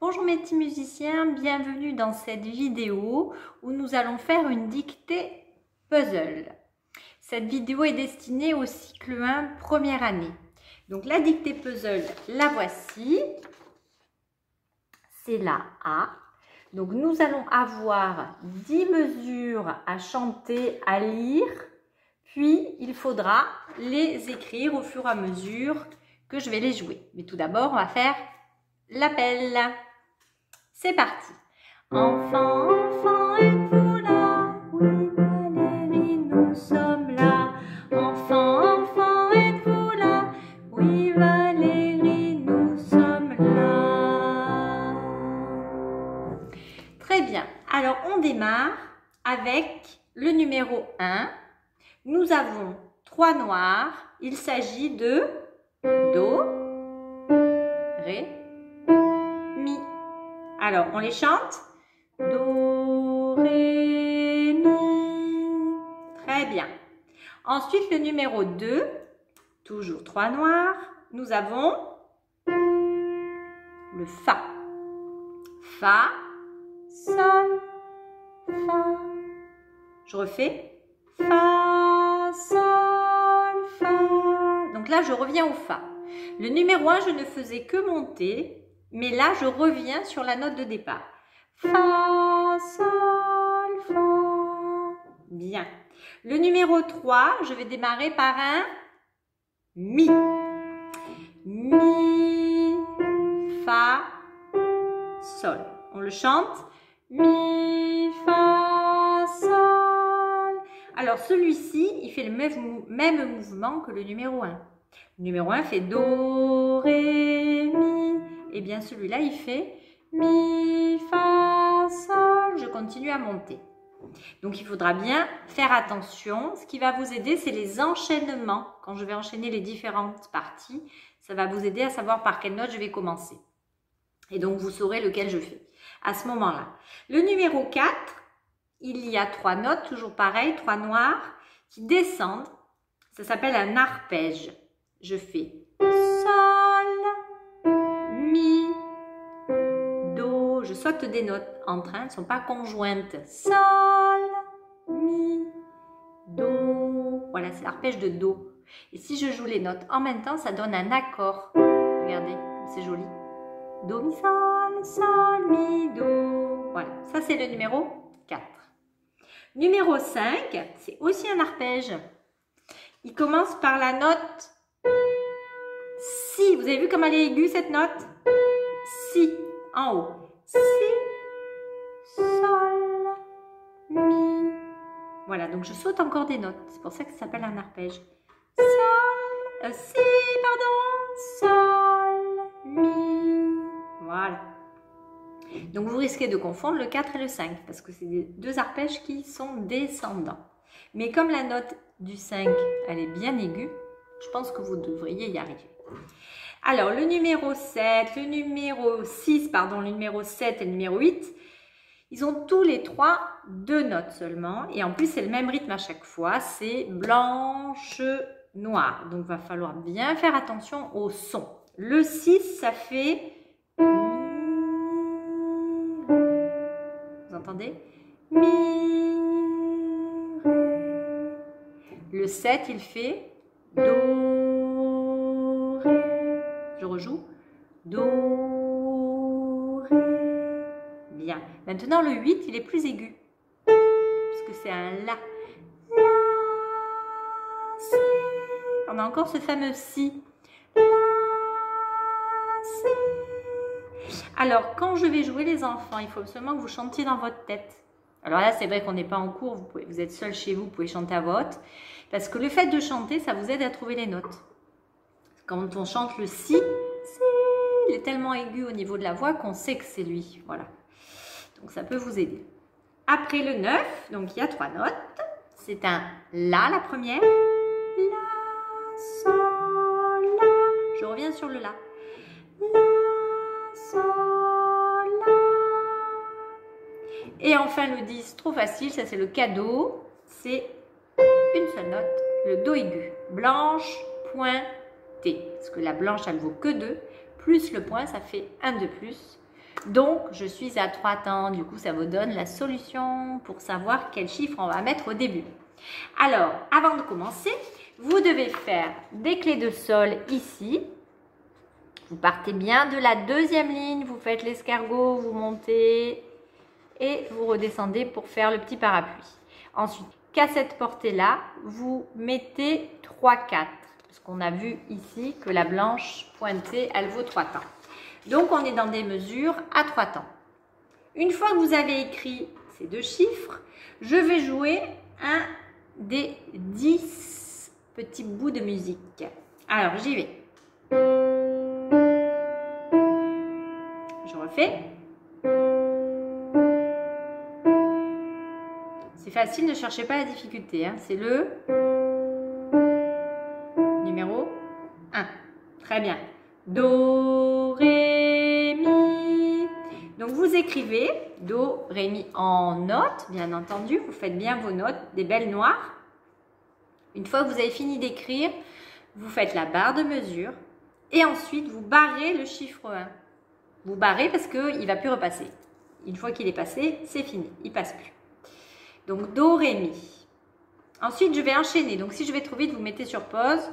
Bonjour mes petits musiciens, bienvenue dans cette vidéo où nous allons faire une dictée puzzle. Cette vidéo est destinée au cycle 1 première année. Donc la dictée puzzle, la voici. C'est la A. Donc nous allons avoir 10 mesures à chanter, à lire. Puis il faudra les écrire au fur et à mesure que je vais les jouer. Mais tout d'abord, on va faire l'appel. C'est parti. Enfant, enfant, êtes-vous là? Oui, Valérie, nous sommes là. Enfant, enfant, êtes-vous là? Oui, Valérie, nous sommes là. Très bien. Alors, on démarre avec le numéro 1. Nous avons 3 noirs. Il s'agit de Do, Ré, Mi. Alors, on les chante. Do, Ré, Mi. Très bien. Ensuite, le numéro 2, toujours 3 noirs. Nous avons le Fa. Fa, Sol, Fa. Je refais. Fa, Sol, Fa. Donc là, je reviens au Fa. Le numéro 1, je ne faisais que monter. Mais là, je reviens sur la note de départ. Fa, Sol, Fa. Bien. Le numéro 3, je vais démarrer par un Mi. Mi, Fa, Sol. On le chante. Mi, Fa, Sol. Alors, celui-ci, il fait le même mouvement que le numéro 1. Le numéro 1 fait Do, Ré, Mi. Et bien celui-là, il fait Mi, Fa, Sol. Je continue à monter. Donc, il faudra bien faire attention. Ce qui va vous aider, c'est les enchaînements. Quand je vais enchaîner les différentes parties, ça va vous aider à savoir par quelle note je vais commencer. Et donc, vous saurez lequel je fais à ce moment-là. Le numéro 4, il y a 3 notes, toujours pareil, 3 noirs, qui descendent. Ça s'appelle un arpège. Je fais Sol, Mi, Do. Je saute des notes entre, elles ne sont pas conjointes. Sol, Mi, Do. Voilà, c'est l'arpège de Do. Et si je joue les notes en même temps, ça donne un accord. Regardez, c'est joli. Do, Mi, Sol, Sol, Mi, Do. Voilà, ça c'est le numéro 4. Numéro 5, c'est aussi un arpège. Il commence par la note Si. Vous avez vu comme elle est aiguë cette note? Si, en haut. Si, Sol, Mi. Voilà, donc je saute encore des notes. C'est pour ça que ça s'appelle un arpège. Sol, Si, pardon. Sol, Mi. Voilà. Donc vous risquez de confondre le 4 et le 5 parce que c'est deux arpèges qui sont descendants. Mais comme la note du 5, elle est bien aiguë, je pense que vous devriez y arriver. Alors, le numéro 7, le numéro 6, pardon, le numéro 7 et le numéro 8, ils ont tous les 3 2 notes seulement. Et en plus, c'est le même rythme à chaque fois. C'est blanche, noire. Donc, il va falloir bien faire attention au son. Le 6, ça fait Mi, Ré. Vous entendez? Mi, Ré. Le 7, il fait Do, Ré. Je rejoue. Do, Ré. Bien. Maintenant, le 8, il est plus aigu. Puisque c'est un La. La, Si. On a encore ce fameux Si. La, Si. Alors, quand je vais jouer les enfants, il faut absolument que vous chantiez dans votre tête. Alors là, c'est vrai qu'on n'est pas en cours, vous êtes seul chez vous, vous pouvez chanter à voix haute. Parce que le fait de chanter, ça vous aide à trouver les notes. Quand on chante le Si, il est tellement aigu au niveau de la voix qu'on sait que c'est lui. Voilà. Donc ça peut vous aider. Après le 9, donc il y a 3 notes. C'est un La, la première. La, Sol, La. Je reviens sur le La. La, Sol, La. Et enfin le 10, trop facile, ça c'est le cadeau. C'est une seule note, le Do aigu. Blanche, point, T. Parce que la blanche, elle vaut que 2. Plus le point, ça fait 1 de plus. Donc, je suis à 3 temps. Du coup, ça vous donne la solution pour savoir quel chiffre on va mettre au début. Alors, avant de commencer, vous devez faire des clés de sol ici. Vous partez bien de la deuxième ligne, vous faites l'escargot, vous montez et vous redescendez pour faire le petit parapluie. Ensuite, qu'à cette portée-là, vous mettez 3 4. Parce qu'on a vu ici que la blanche pointée, elle vaut 3 temps. Donc, on est dans des mesures à 3 temps. Une fois que vous avez écrit ces deux chiffres, je vais jouer un des 10 petits bouts de musique. Alors, j'y vais. Je refais. C'est facile, ne cherchez pas la difficulté. Hein. C'est le numéro 1. Très bien. Do, ré, mi. Donc, vous écrivez do, ré, mi en notes, bien entendu. Vous faites bien vos notes, des belles noires. Une fois que vous avez fini d'écrire, vous faites la barre de mesure et ensuite, vous barrez le chiffre 1. Vous barrez parce qu'il ne va plus repasser. Une fois qu'il est passé, c'est fini. Il ne passe plus. Donc, do, ré, mi. Ensuite, je vais enchaîner. Donc, si je vais trop vite, vous mettez sur pause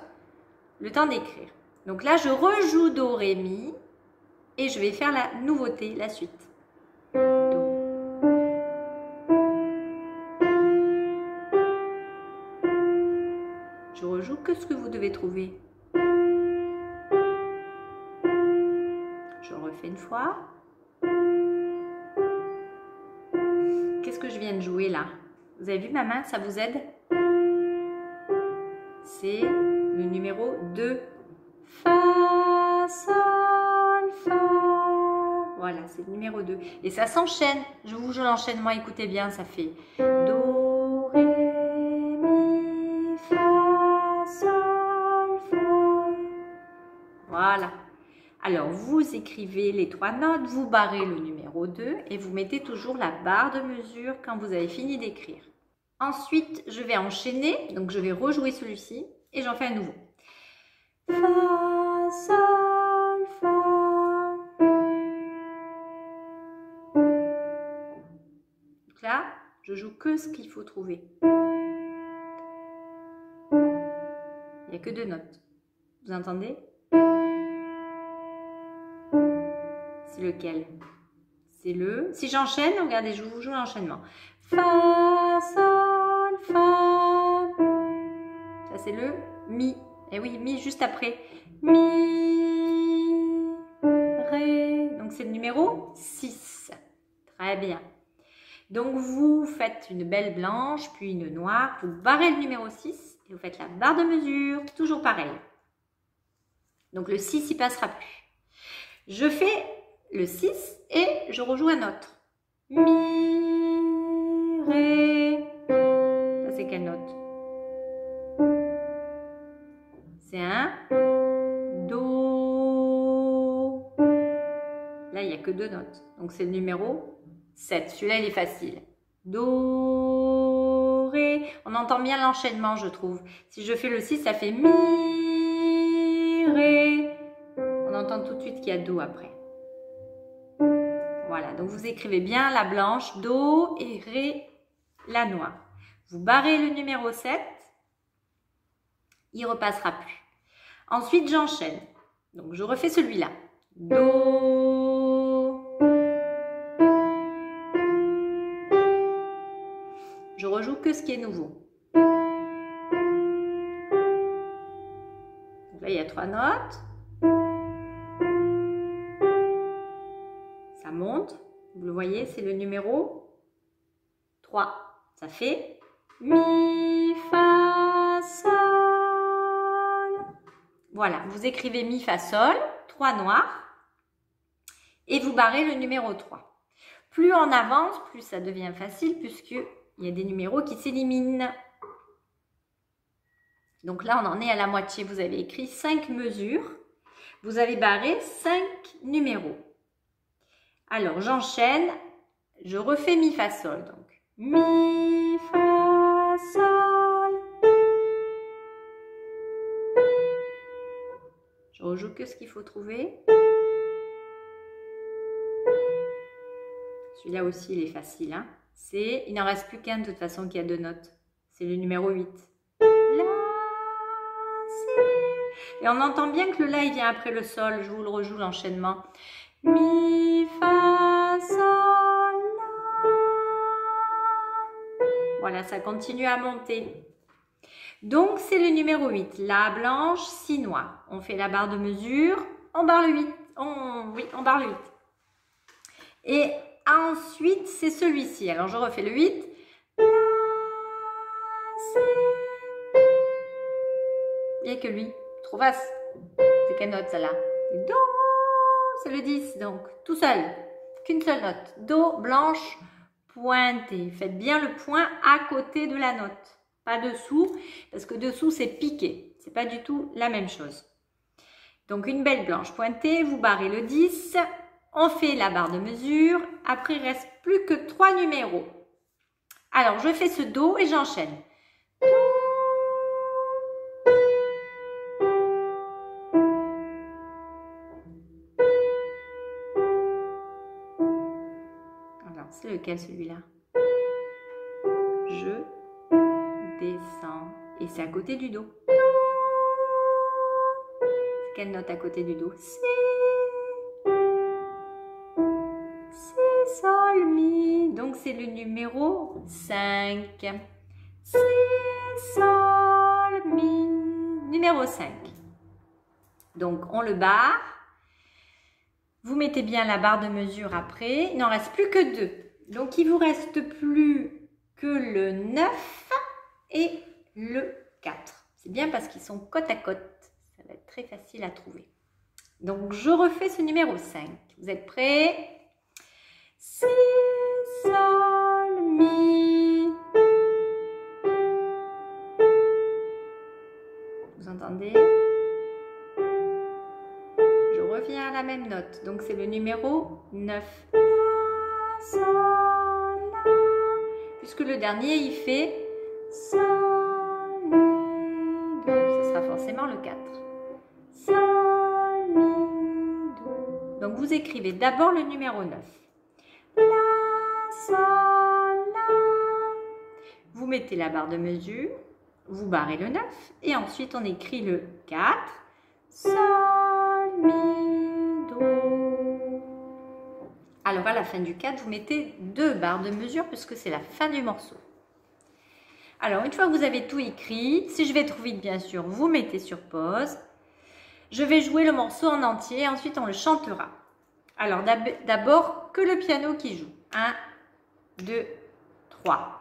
le temps d'écrire. Donc là, je rejoue do, ré, mi et je vais faire la nouveauté, la suite. Do. Je rejoue que ce que vous devez trouver. Je refais une fois. Qu'est-ce que je viens de jouer là? Vous avez vu ma main, ça vous aide? C'est le numéro 2. Fa, sol, fa. Voilà, c'est le numéro 2. Et ça s'enchaîne. Je vous joue l'enchaînement, écoutez bien, ça fait do, ré, mi, fa, sol, fa. Voilà. Alors, vous écrivez les 3 notes, vous barrez le numéro 2 et vous mettez toujours la barre de mesure quand vous avez fini d'écrire. Ensuite, je vais enchaîner, donc je vais rejouer celui-ci et j'en fais un nouveau. Fa, sol, fa. Donc là, je joue que ce qu'il faut trouver. Il n'y a que 2 notes. Vous entendez? C'est lequel? C'est le... Si j'enchaîne, regardez, je vous joue l'enchaînement. Fa, sol, fa. Ça, c'est le mi. Et oui, mi juste après. Mi, ré. Donc, c'est le numéro 6. Très bien. Donc, vous faites une belle blanche, puis une noire. Vous barrez le numéro 6 et vous faites la barre de mesure. Toujours pareil. Donc, le 6, il ne passera plus. Je fais le 6 et je rejoue un autre. Mi, ré. Ça, c'est quelle note? C'est un do. Là, il n'y a que 2 notes. Donc, c'est le numéro 7. Celui-là, il est facile. Do, ré. On entend bien l'enchaînement, je trouve. Si je fais le 6, ça fait mi, ré. On entend tout de suite qu'il y a do après. Voilà, donc vous écrivez bien la blanche, do et ré, la noire. Vous barrez le numéro 7, il ne repassera plus. Ensuite, j'enchaîne. Donc, je refais celui-là. Do. Je rejoue que ce qui est nouveau. Donc là, il y a 3 notes. Ça monte. Vous le voyez, c'est le numéro 3. Ça fait mi, fa, sol. Voilà, vous écrivez mi, fa, sol, 3 noirs. Et vous barrez le numéro 3. Plus on avance, plus ça devient facile puisqu'il y a des numéros qui s'éliminent. Donc là, on en est à la moitié. Vous avez écrit 5 mesures. Vous avez barré 5 numéros. Alors, j'enchaîne. Je refais mi, fa, sol. Donc, mi, fa, sol. Je rejoue que ce qu'il faut trouver. Celui-là aussi, il est facile. Hein. Il n'en reste plus qu'un de toute façon qui a 2 notes. C'est le numéro 8. La, si. Et on entend bien que le La, il vient après le Sol. Je vous le rejoue l'enchaînement. Mi, Fa, Sol, La. Voilà, ça continue à monter. Donc, c'est le numéro 8. La blanche, Si noir. On fait la barre de mesure. On barre le 8. Oui, on barre le 8. Et ensuite, c'est celui-ci. Alors, je refais le 8. La, si. Il n'y a que lui. Trop vaste. C'est quelle note, celle-là? Do. C'est le 10, donc, tout seul. Qu'une seule note. Do, blanche, pointée. Faites bien le point à côté de la note. Pas dessous, parce que dessous, c'est piqué. C'est pas du tout la même chose. Donc, une belle blanche pointée. Vous barrez le 10. On fait la barre de mesure. Après, il ne reste plus que 3 numéros. Alors, je fais ce Do et j'enchaîne. Alors, c'est lequel celui-là? Je descends. Et c'est à côté du Do. C'est quelle note à côté du Do? Si. Si, Sol, Mi. Donc, c'est le numéro 5. Si, Sol, Mi. Numéro 5. Donc, on le barre. Vous mettez bien la barre de mesure après. Il n'en reste plus que 2. Donc, il ne vous reste plus que le 9 et le 4. C'est bien parce qu'ils sont côte à côte. Ça va être très facile à trouver. Donc, je refais ce numéro 5. Vous êtes prêts? Si, Sol, Mi. Vous entendez? Je reviens à la même note. Donc, c'est le numéro 9. La, Sol, La. Puisque le dernier, il fait Sol, Mi, Do. Ce sera forcément le 4. Sol, Mi, Do. Donc, vous écrivez d'abord le numéro 9. La, Sol, La. Vous mettez la barre de mesure, vous barrez le 9 et ensuite on écrit le 4. Sol, Mi, Do. Alors à la fin du 4, vous mettez 2 barres de mesure puisque c'est la fin du morceau. Alors une fois que vous avez tout écrit, si je vais trop vite bien sûr, vous mettez sur pause. Je vais jouer le morceau en entier et ensuite on le chantera. Alors d'abord que le piano qui joue. 1, 2, 3.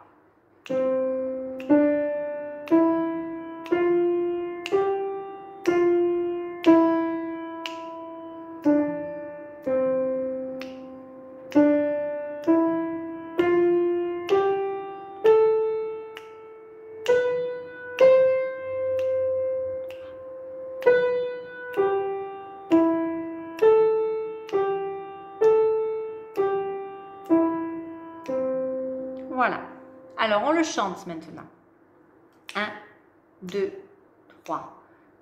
Voilà. Alors, on le chante maintenant. 1, 2, 3.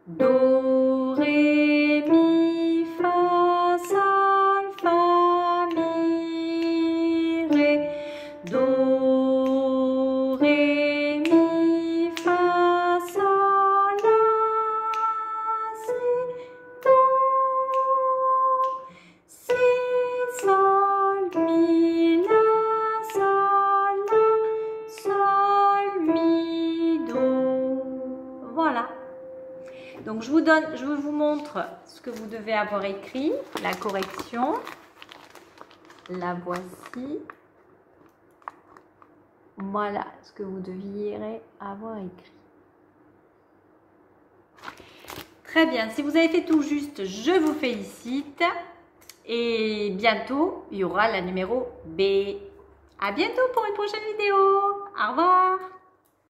Do, Ré, Mi, Fa, Sol, Fa, Mi, Ré. Do, Ré, Mi, Fa, Sol, La, Si, Do. Si, Sol, Mi, La. Voilà. Donc je vous montre ce que vous devez avoir écrit, la correction. La voici. Voilà ce que vous deviez avoir écrit. Très bien. Si vous avez fait tout juste, je vous félicite. Et bientôt, il y aura la numéro B. À bientôt pour une prochaine vidéo. Au revoir.